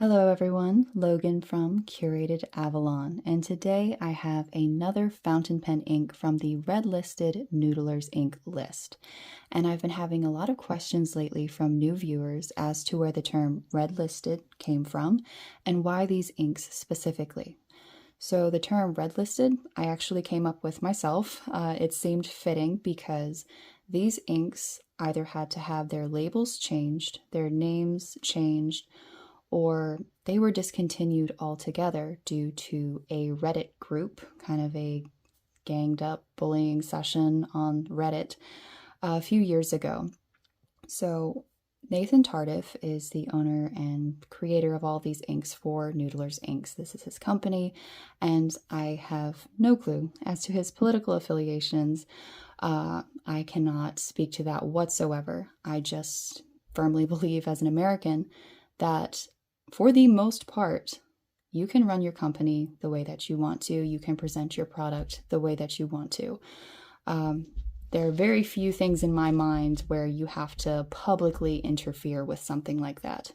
Hello everyone, Logan from Curated Avalon, and today I have another fountain pen ink from the Redlisted Noodler's ink list. And I've been having a lot of questions lately from new viewers as to where the term redlisted came from and why these inks specifically. So the term redlisted I actually came up with myself. It seemed fitting because these inks either had to have their labels changed, their names changed, or they were discontinued altogether due to a Reddit group, kind of a ganged up bullying session on Reddit a few years ago. So Nate Tardiff is the owner and creator of all these inks for Noodler's Inks. This is his company, and I have no clue as to his political affiliations. I cannot speak to that whatsoever. I just firmly believe as an American that for the most part, you can run your company the way that you want to. You can present your product the way that you want to. There are very few things in my mind where you have to publicly interfere with something like that.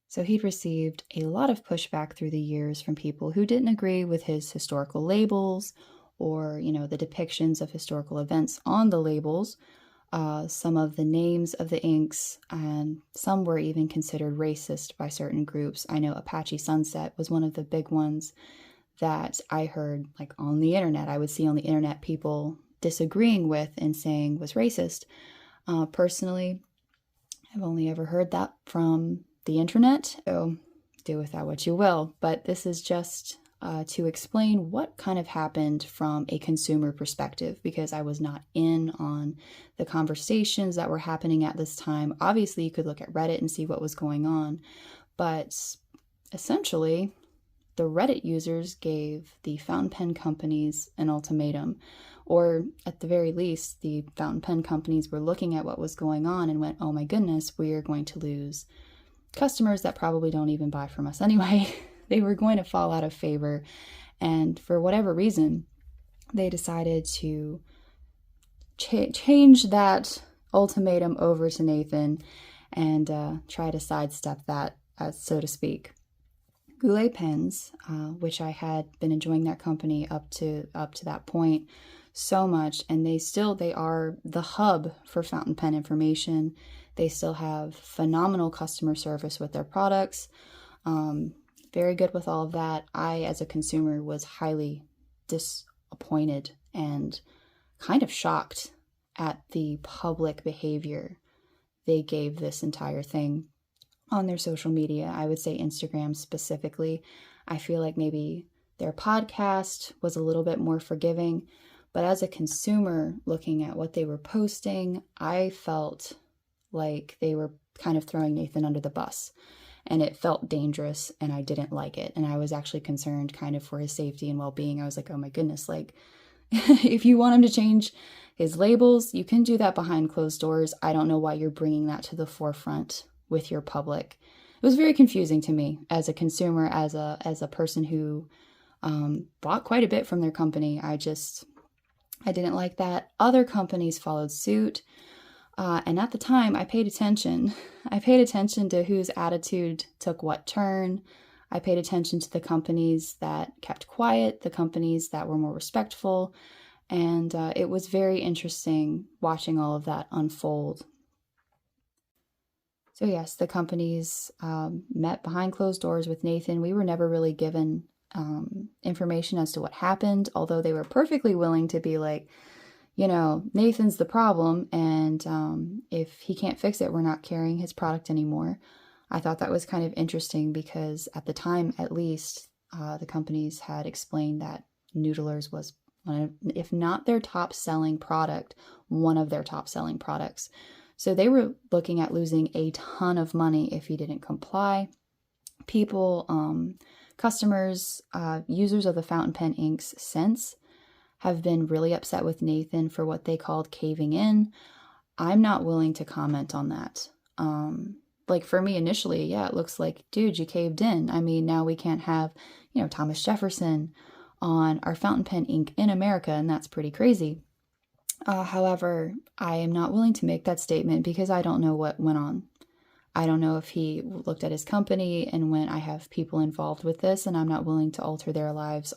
So he'd received a lot of pushback through the years from people who didn't agree with his historical labels or, the depictions of historical events on the labels. Some of the names of the inks, and some were even considered racist by certain groups. I know Apache Sunset was one of the big ones that I heard on the internet. I would see on the internet people disagreeing with and saying was racist. Personally, I've only ever heard that from the internet, so do with that what you will. But this is just to explain what kind of happened from a consumer perspective, because I was not in on the conversations that were happening at this time. Obviously, you could look at Reddit and see what was going on, but essentially, the Reddit users gave the fountain pen companies an ultimatum, or at the very least, the fountain pen companies were looking at what was going on and went, oh my goodness, we are going to lose customers that probably don't even buy from us anyway. They were going to fall out of favor, and for whatever reason, they decided to change that ultimatum over to Nathan and try to sidestep that, so to speak. Goulet Pens, which I had been enjoying that company up to that point so much, and they are the hub for fountain pen information. They still have phenomenal customer service with their products. Very good with all of that. I, as a consumer, was highly disappointed and kind of shocked at the public behavior they gave this entire thing on their social media. I would say Instagram specifically. I feel like maybe their podcast was a little bit more forgiving, but as a consumer looking at what they were posting, I felt like they were kind of throwing Nathan under the bus. And it felt dangerous, and I didn't like it. And I was actually concerned kind of for his safety and well-being. I was like, oh my goodness, if you want him to change his labels, you can do that behind closed doors. I don't know why you're bringing that to the forefront with your public. It was very confusing to me as a consumer, as a person who bought quite a bit from their company. I didn't like that. Other companies followed suit. And at the time, I paid attention. I paid attention to whose attitude took what turn. I paid attention to the companies that kept quiet, the companies that were more respectful. And it was very interesting watching all of that unfold. So yes, the companies met behind closed doors with Nathan. We were never really given information as to what happened, although they were perfectly willing to be like, Nathan's the problem, and if he can't fix it, we're not carrying his product anymore. I thought that was kind of interesting because at the time, at least, the companies had explained that Noodler's was one of, if not their top-selling product, one of their top-selling products. So they were looking at losing a ton of money if he didn't comply. People, customers, users of the fountain pen inks since have been really upset with Nathan for what they called caving in. I'm not willing to comment on that. For me initially, yeah, it looks like, dude, you caved in. I mean, now we can't have, Thomas Jefferson on our fountain pen ink in America, and that's pretty crazy. However, I am not willing to make that statement because I don't know what went on. I don't know if he looked at his company and went, I have people involved with this and I'm not willing to alter their lives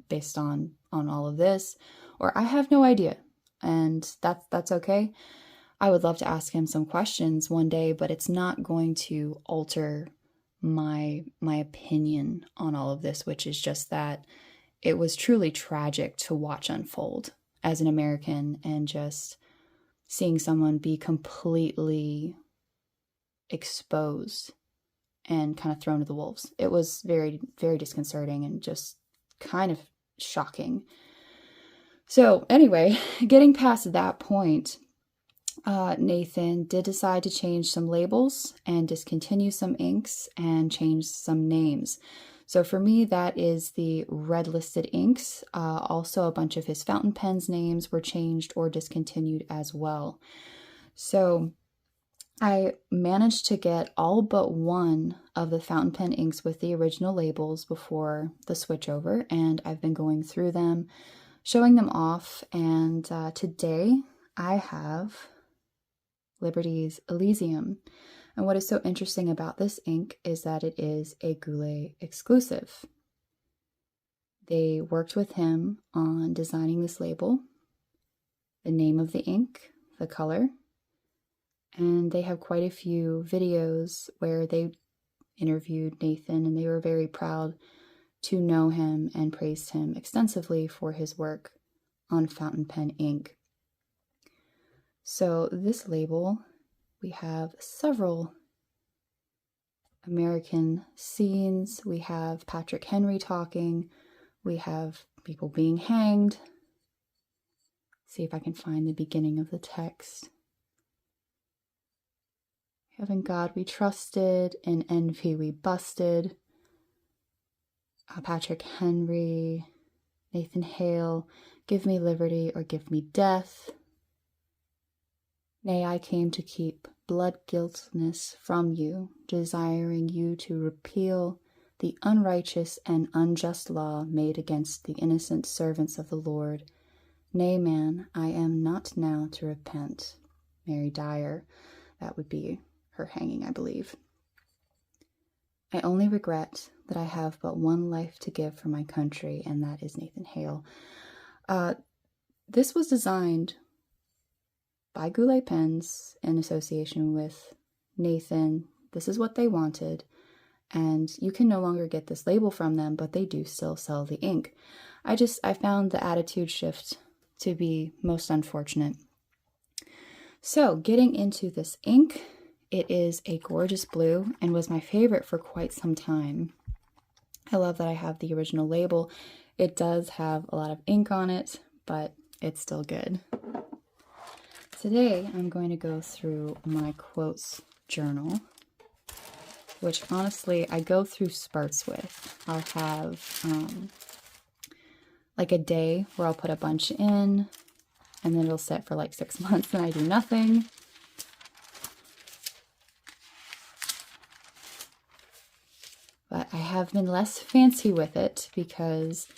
based on all of this, or I have no idea. And that's okay. I would love to ask him some questions one day, but it's not going to alter my opinion on all of this, which is just that it was truly tragic to watch unfold as an American, and just seeing someone be completely exposed and kind of thrown to the wolves. It was very, very disconcerting and just kind of shocking. So anyway, getting past that point, Nathan did decide to change some labels and discontinue some inks and change some names. So for me, that is the redlisted inks. Also, a bunch of his fountain pens names were changed or discontinued as well. So I managed to get all but one of the fountain pen inks with the original labels before the switchover, and I've been going through them, showing them off, and today I have Liberty's Elysium. And what is so interesting about this ink is that it is a Goulet exclusive. They worked with him on designing this label, the name of the ink, the color, and they have quite a few videos where they interviewed Nathan, and they were very proud to know him and praised him extensively for his work on fountain pen ink. So this label, we have several American scenes. We have Patrick Henry talking. We have people being hanged. See if I can find the beginning of the text. In God we trusted, in envy we busted. Patrick Henry, Nathan Hale, give me liberty or give me death. Nay, I came to keep blood guiltness from you, desiring you to repeal the unrighteous and unjust law made against the innocent servants of the Lord. Nay, man, I am not now to repent. Mary Dyer, that would be her hanging, I believe. I only regret that I have but one life to give for my country, and that is Nathan Hale. This was designed by Goulet Pens in association with Nathan. This is what they wanted, and you can no longer get this label from them, but they do still sell the ink. I found the attitude shift to be most unfortunate. So getting into this ink, it is a gorgeous blue and was my favorite for quite some time. I love that I have the original label. It does have a lot of ink on it, but it's still good. Today, I'm going to go through my quotes journal, which honestly, I go through spurts with. I'll have like a day where I'll put a bunch in, and then it'll sit for like 6 months and I do nothing. But I have been less fancy with it because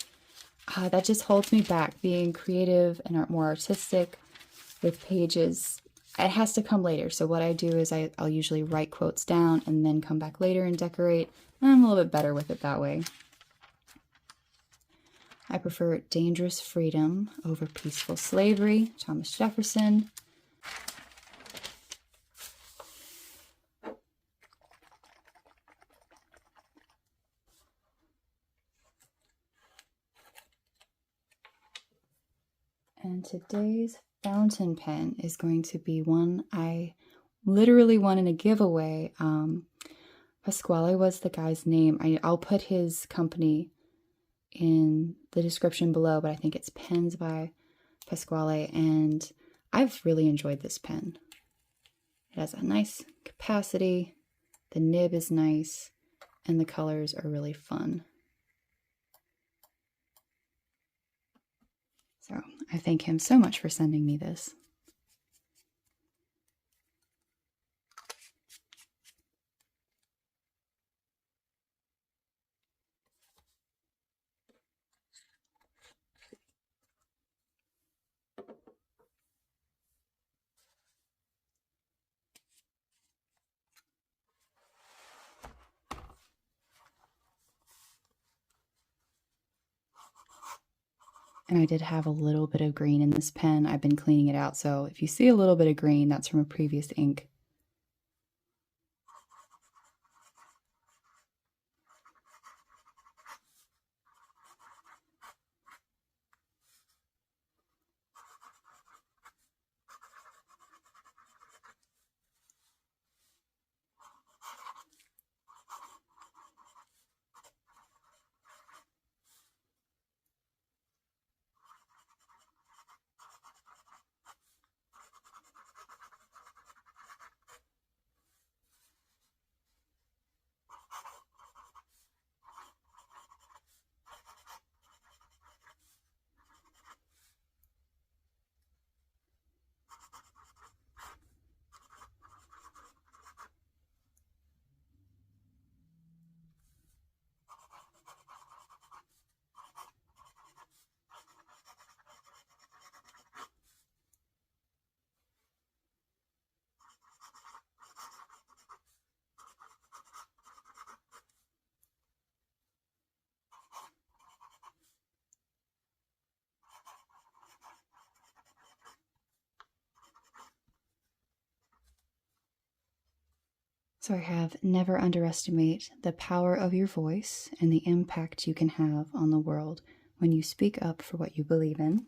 that just holds me back. Being creative and more artistic with pages, it has to come later. So what I do is I'll usually write quotes down and then come back later and decorate. And I'm a little bit better with it that way. I prefer dangerous freedom over peaceful slavery, Thomas Jefferson. And today's fountain pen is going to be one I literally won in a giveaway. Pasquale was the guy's name. I'll put his company in the description below, but I think it's Pens by Pasquale, and I've really enjoyed this pen. It has a nice capacity, the nib is nice, and the colors are really fun. So I thank him so much for sending me this. And I did have a little bit of green in this pen. I've been cleaning it out, so if you see a little bit of green, that's from a previous ink. So I have never underestimate the power of your voice and the impact you can have on the world when you speak up for what you believe in.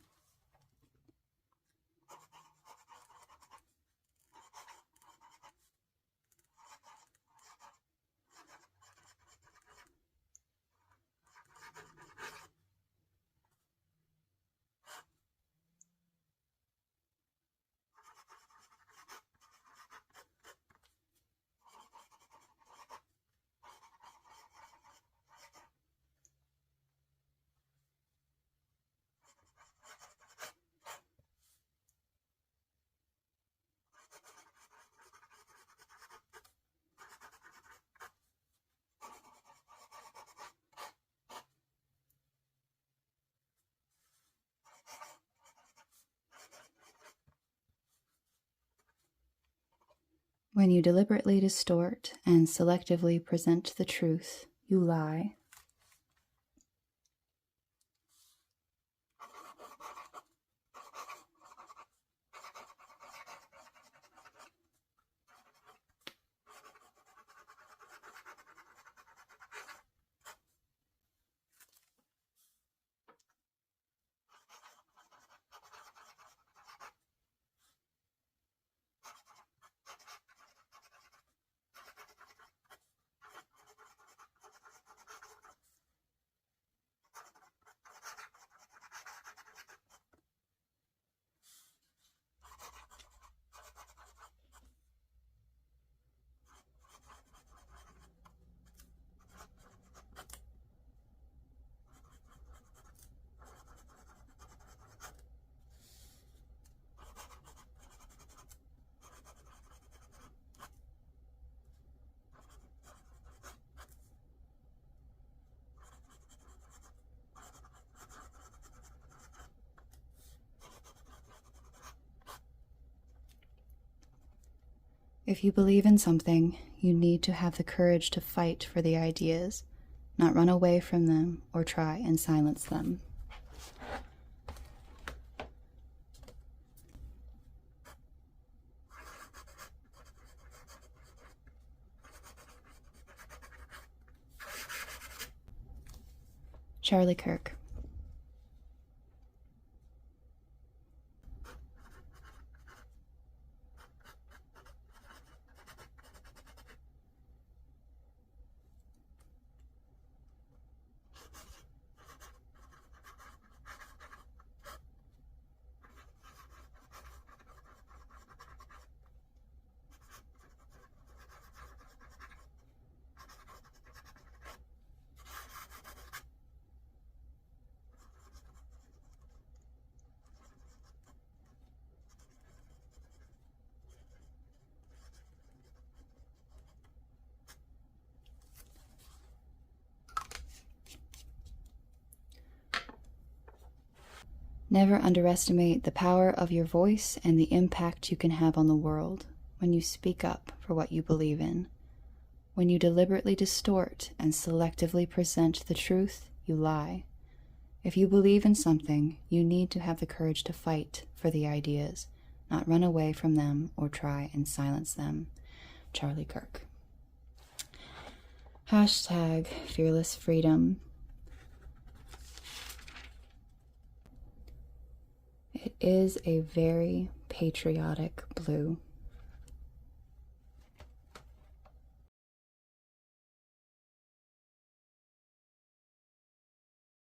When you deliberately distort and selectively present the truth, you lie. If you believe in something, you need to have the courage to fight for the ideas, not run away from them or try and silence them. Charlie Kirk. Never underestimate the power of your voice and the impact you can have on the world when you speak up for what you believe in. When you deliberately distort and selectively present the truth, you lie. If you believe in something, you need to have the courage to fight for the ideas, not run away from them or try and silence them. Charlie Kirk. Hashtag fearless freedom. It is a very patriotic blue.